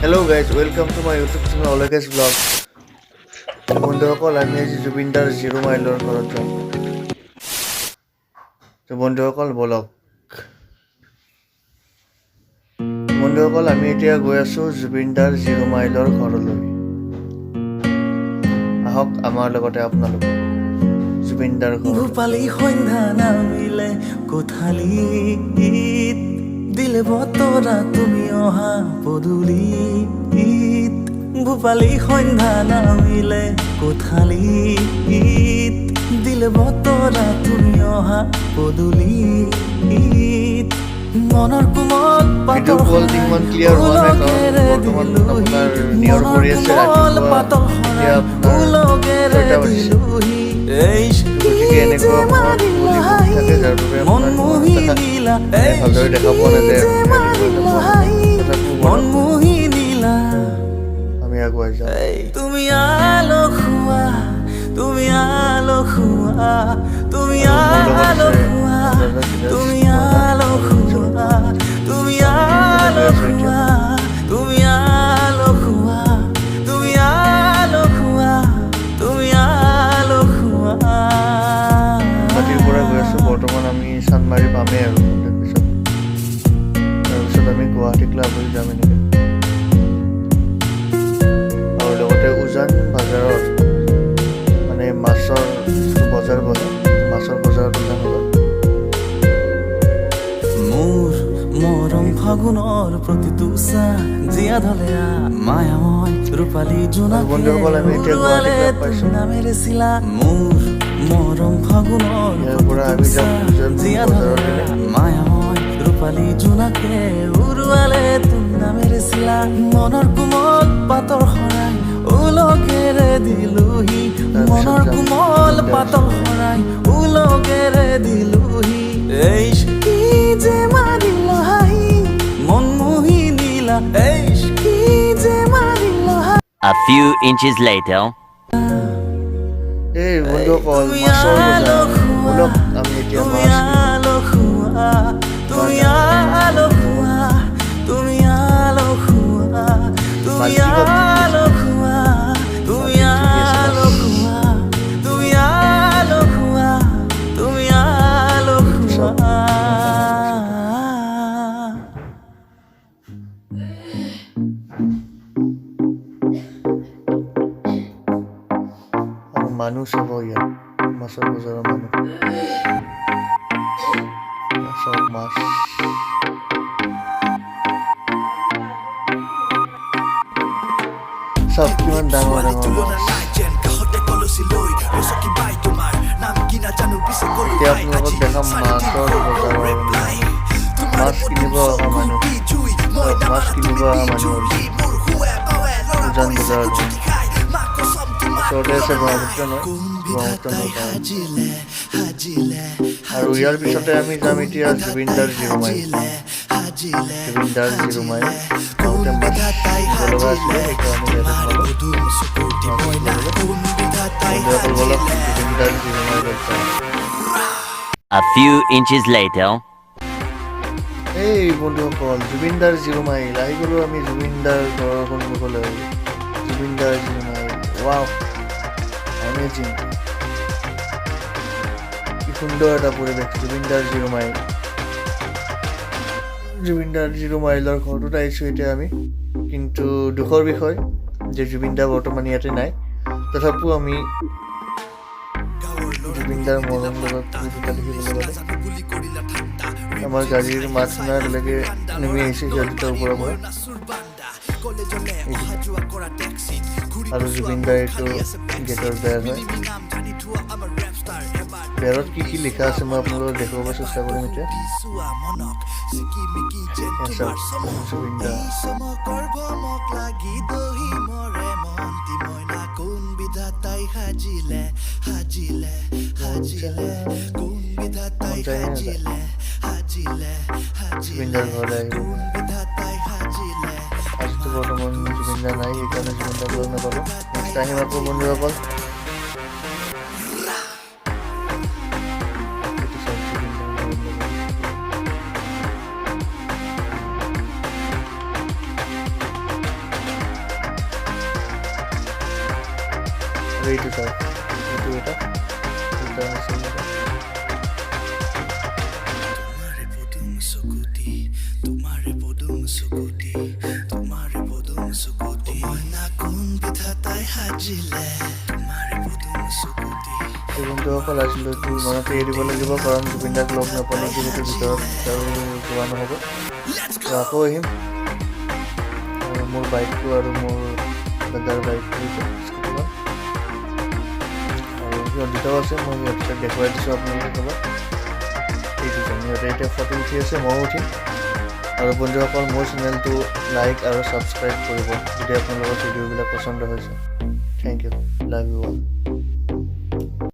Hello guys, welcome to my YouTube channel Olekesh Vlog. বন্ধুসকল আমি আজি জুবিনদাৰ জিৰ' মাইলৰ ঘৰত যাম। বন্ধুসকল বলক। বন্ধুসকল আমি এতিয়া গৈ আছো জুবিনদাৰ জিৰ' মাইলৰ ঘৰলৈ। আহক আমাৰ লগতে আপোনালোক জুবিনদাৰ ঘৰ। ভূপালী সন্ধ্যা নামিলে কোঠালীত দিলে বতৰা তুমি অহা পদূলিত ভূপালী সন্ধ্যা নামিলে কোঠালীত দিলে বতৰা তুমি অহা পদূলিত মনৰ কোমল পাতল উলগেৰে দিলুহি মনৰ কোমল পাতল উলগেৰে দিলুহি এই যে মাৰিলা হাই মন মোহি নীলা এই যে মাৰিলা হাই মন মোহি নীলা আমি আগুৱাই যাওঁ। তুমি আলসুৱা তুমি আলসুৱা তুমি আলসুৱা তুমি আলসুৱা তুমি আলসুৱা তুমি আলসুৱা তুমি আলসুৱা তুমি আলসুৱা গুৱাহাটীৰ পৰা গৈ আছোঁ। বৰ্তমান আমি চান্দমাৰী পামেই আৰু তাৰপিছত আমি গুৱাহাটী ক্লাবলৈ যাম এনেকৈ। আৰু লগতে উজান বজাৰত মানে মাছৰ বজাৰ বহে, মাছৰ বজাৰত উজান বজাৰ। মোৰ মৰম ফাগুনৰ প্ৰতিটো চাহ জীয়া ধলে মায়াময় ৰূপালী বন্ধুসকল আমি এতিয়া গুৱাহাটী ক্লাব পাইছোঁ। নামেৰে চিলা মোৰ মৰম ফাগুনৰ ইয়াৰ পৰা আমি যাম উজান জীয়া ধলে মায়াময় ৰূপালী জোনাকে উৰুৱালে তোৰ নামেৰে চিলা মনৰ কোমল পাতৰ শৰাই উলগেৰে দিলুহি মনৰ কোমল পাতল শৰাই উলগেৰে দিলুহি এই কি যে মাৰিলা হাই মন মোহি নীলা এই কি যে মাৰিলা হাই A few inches later. এই বন্ধুসকল মাছৰ বজাৰ বলক আমি এতিয়া তুমি মাছ আলসুৱা তুমি আলসুৱা তুমি আলসুৱা তুমি আলসুৱা তুমি আলসুৱা তুমি আলসুৱা তুমি আলসুৱা আৰু মানুহ চাব ইয়াত মাছৰ বজাৰৰ মানুহ চব মাছ চব কিমান ডাঙৰ ডাঙৰ মাছ। এতিয়া আপোনালোকক দেখাম মাছৰ বজাৰৰ মাছ কিনিব অহা মানুহ মাছ কিনিব অহা মানুহ উজান বজাৰত ওচৰতে আছে ব্ৰহ্মপুত্ৰ নৈ আৰু ইয়াৰ পিছতে আমি যাম এতিয়া জুবিনদাৰ জিৰ' মাইল। জুবিনদাৰ জিৰ' মাইল গাঁৱতে মাছ কিনিব লগা আছিলে সেইকাৰণে ইয়াতে বন্ধুসকল বলক জুবিনদাৰ জিৰ' মাইলত যাওঁ। A few inches later. এই বন্ধুসকল জুবিনদাৰ জিৰ' মাইল আহি গ'লোঁ আমি জুবিনদাৰ ঘৰৰ সন্মুখলৈ। জুবিনদাৰ জিৰ' মাইল ৱাও এমেজিং, কি সুন্দৰ এটা পৰিৱেশ জুবিনদাৰ জিৰ' মাইল। জুবিনদাৰ জিৰ' মাইলৰ ঘৰটোত আহিছোঁ এতিয়া আমি, কিন্তু দুখৰ বিষয় যে জুবিনদা বৰ্তমান ইয়াতে নাই। তথাপিও আমি জুবিনদাৰ মৰম লগত দুটা দেখিবলৈ পালোঁ। আমাৰ গাড়ীৰ মাত শুনাৰ লগে নামি আহিছে সিহঁত দুটাৰ ওপৰৰ পৰা আৰু জুবিনদাৰ এইটো গেটৰ বেৰ হয়। বেৰত কি কি লিখা আছে মই আপোনালোকক দেখুৱাব চেষ্টা কৰিম এতিয়া। জুবিনদা জুবিনদাৰ ঘৰলৈ আহিব। আজিতো বৰ্তমান জুবিনদা নাই সেইকাৰণে জুবিনদাক লগ নাপালোঁ। নেক্সট আহিম আকৌ বন্ধুসকল। আৰু এইটো চাওক এইটো এটা হৈছে এনেকুৱা। এই বন্ধুসকল আজিলৈ মনতে এৰি দিব লাগিব, কাৰণ জুবিন দাক লগ নাপালে যিহেতু ভিতৰত আৰু যোৱা নহ'ব। তো আকৌ আহিম আৰু মোৰ বাইকটো আৰু মোৰ দাদাৰ বাইকটো স্কুটিখন আৰু সিহঁত দুটাও আছে, মই সিহঁতক দেখুৱাই দিছোঁ আপোনালোকে ক'ব। এই দুজন সিহঁতে এতিয়া ফটো উঠি আছে, ময়ো উঠিম। আৰু বন্ধুসকল মোৰ চেনেলটো লাইক আৰু ছাবস্ক্ৰাইব কৰিব যদি আপোনালোকৰ ভিডিঅ'বিলাক পচন্দ হৈছে। Thank you, love you all.